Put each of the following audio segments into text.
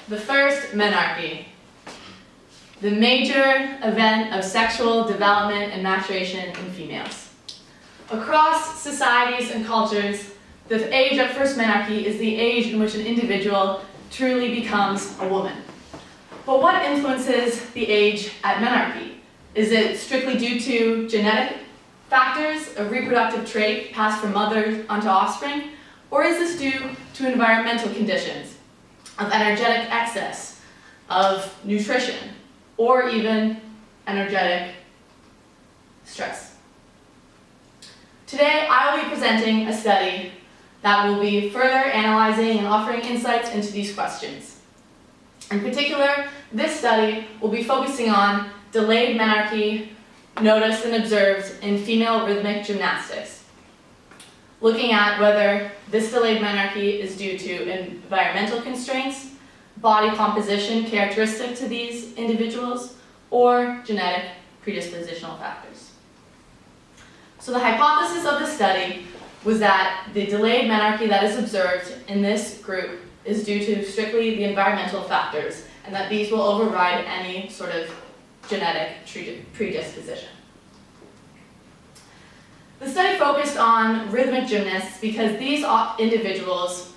The first, menarche. The major event of sexual development and maturation in females. Across societies and cultures, the age of first menarche is the age in which an individual truly becomes a woman. But what influences the age at menarche? Is it strictly due to genetic factors, a reproductive trait passed from mother onto offspring? Or is this due to environmental conditions, of energetic excess, of nutrition, or even energetic stress? Today, I will be presenting a study that will be further analyzing and offering insights into these questions. In particular, this study will be focusing on delayed menarche noticed and observed in female rhythmic gymnastics, looking at whether this delayed menarche is due to environmental constraints, body composition characteristic to these individuals, or genetic predispositional factors. So the hypothesis of the study was that the delayed menarche that is observed in this group is due to strictly the environmental factors, and that these will override any sort of genetic predisposition. The study focused on rhythmic gymnasts because these individuals,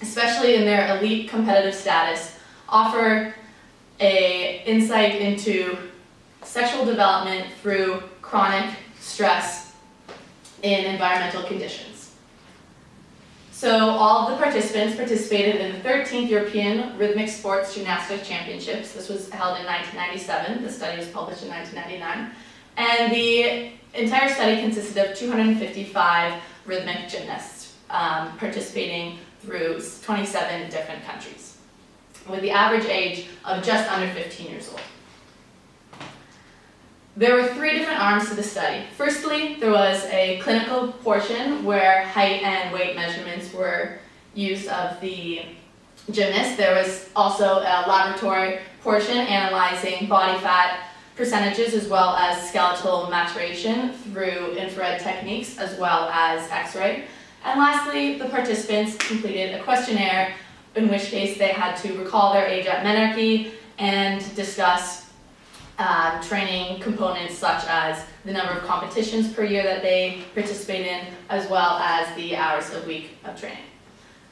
especially in their elite competitive status, offer an insight into sexual development through chronic stress in environmental conditions. So all of the participants participated in the 13th European Rhythmic Sports Gymnastics Championships. This was held in 1997. The study was published in 1999. And the entire study consisted of 255 rhythmic gymnasts participating through 27 different countries, with the average age of just under 15 years old. There were three different arms to the study. Firstly, there was a clinical portion where height and weight measurements were used of the gymnast. There was also a laboratory portion analyzing body fat percentages as well as skeletal maturation through infrared techniques as well as X-ray. And lastly, the participants completed a questionnaire, in which case they had to recall their age at menarche and discuss training components such as the number of competitions per year that they participate in, as well as the hours a week of training.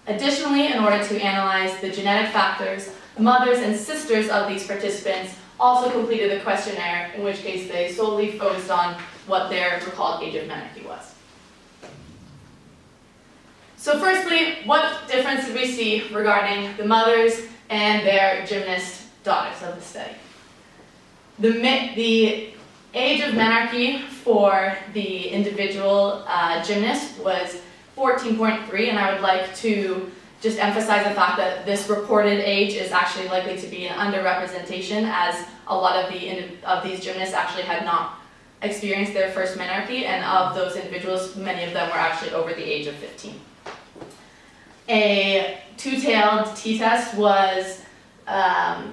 Additionally, in order to analyze the genetic factors, mothers and sisters of these participants also completed the questionnaire, in which case they solely focused on what their recalled age of menarche was. So firstly, what difference did we see regarding the mothers and their gymnast daughters of the study? The age of menarche for the individual gymnast was 14.3, and I would like to just emphasize the fact that this reported age is actually likely to be an underrepresentation, as a lot of these gymnasts actually had not experienced their first menarche, and of those individuals, many of them were actually over the age of 15. A two-tailed t-test was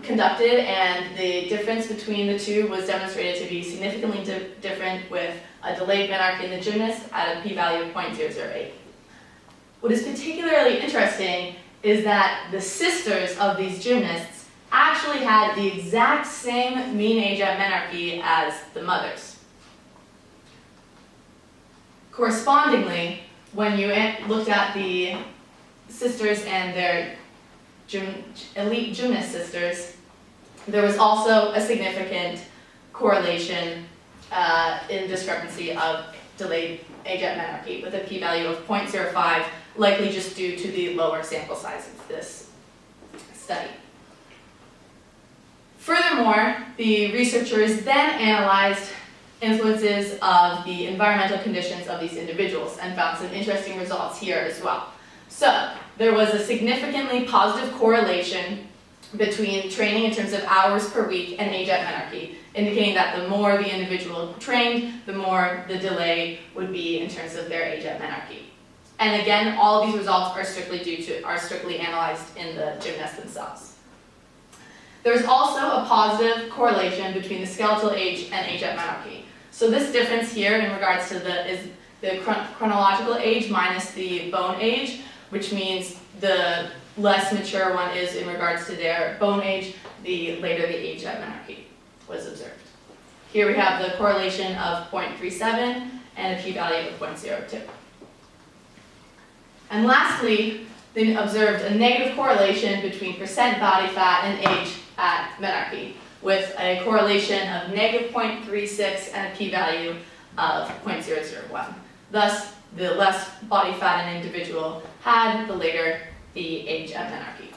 conducted, and the difference between the two was demonstrated to be significantly different, with a delayed menarche in the gymnast at a p-value of 0.008. What is particularly interesting is that the sisters of these gymnasts actually had the exact same mean age at menarche as the mothers. Correspondingly, when you looked at the sisters and their elite gymnast sisters, there was also a significant correlation in discrepancy of delayed age at menarche, with a p-value of 0.05, likely just due to the lower sample size of this study. Furthermore, the researchers then analyzed influences of the environmental conditions of these individuals and found some interesting results here as well. So, there was a significantly positive correlation between training in terms of hours per week and age at menarche, indicating that the more the individual trained, the more the delay would be in terms of their age at menarche. And again, all of these results are strictly analyzed in the gymnasts themselves. There's also a positive correlation between the skeletal age and age at menarche. So this difference here in regards to the chronological age minus the bone age, which means the less mature one is in regards to their bone age, the later the age at menarche was observed. Here we have the correlation of 0.37 and a p-value of 0.02. And lastly, they observed a negative correlation between percent body fat and age at menarche, with a correlation of negative 0.36 and a p-value of 0.001. Thus, the less body fat an individual had, the later the age at menarche.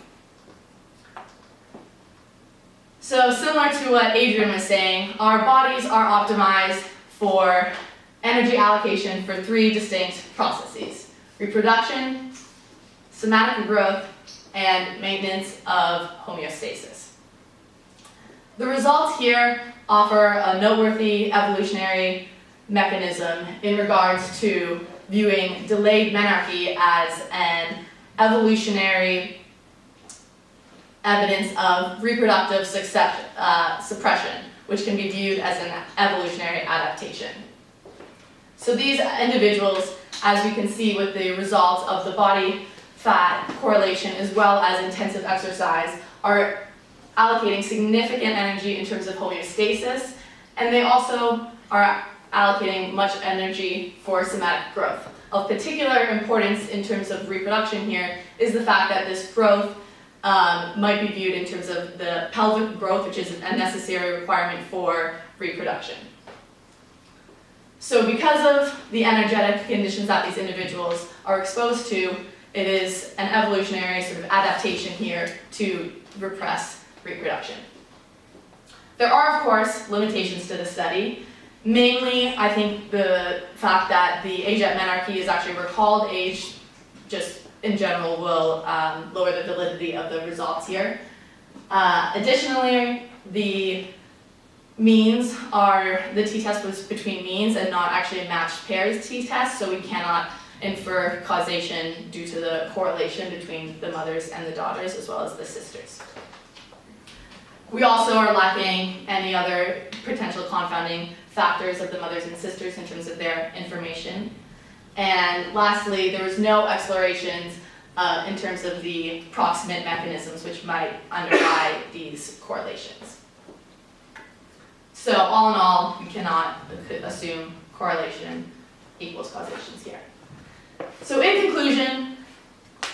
So similar to what Adrian was saying, our bodies are optimized for energy allocation for three distinct processes: reproduction, somatic growth, and maintenance of homeostasis. The results here offer a noteworthy evolutionary mechanism in regards to viewing delayed menarche as an evolutionary evidence of reproductive suppression, which can be viewed as an evolutionary adaptation. So these individuals, as we can see with the results of the body fat correlation as well as intensive exercise, are allocating significant energy in terms of homeostasis, and they also are allocating much energy for somatic growth. Of particular importance in terms of reproduction here is the fact that this growth might be viewed in terms of the pelvic growth, which is a necessary requirement for reproduction. So because of the energetic conditions that these individuals are exposed to, it is an evolutionary sort of adaptation here to repress reproduction. There are, of course, limitations to the study. Mainly, I think the fact that the age at menarche is actually recalled age, just in general, will lower the validity of the results here. Additionally, the means are, the t-test was between means and not actually a matched pairs t-test, so we cannot infer causation due to the correlation between the mothers and the daughters as well as the sisters. We also are lacking any other potential confounding factors of the mothers and sisters in terms of their information. And lastly, there was no explorations in terms of the proximate mechanisms which might underlie these correlations. So all in all, we cannot assume correlation equals causations here. So in conclusion,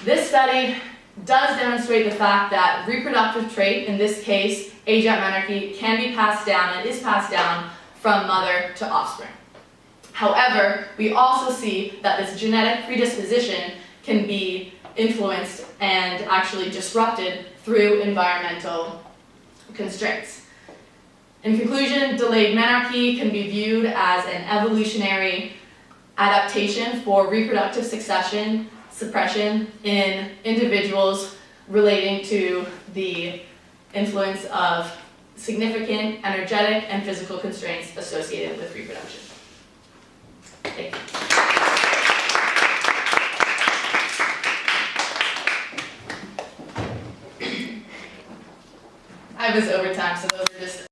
this study does demonstrate the fact that reproductive trait, in this case, age at menarche, can be passed down and is passed down from mother to offspring. However, we also see that this genetic predisposition can be influenced and actually disrupted through environmental constraints. In conclusion, delayed menarche can be viewed as an evolutionary adaptation for reproductive suppression in individuals relating to the influence of significant energetic and physical constraints associated with reproduction. Thank you. I was over time, so those are just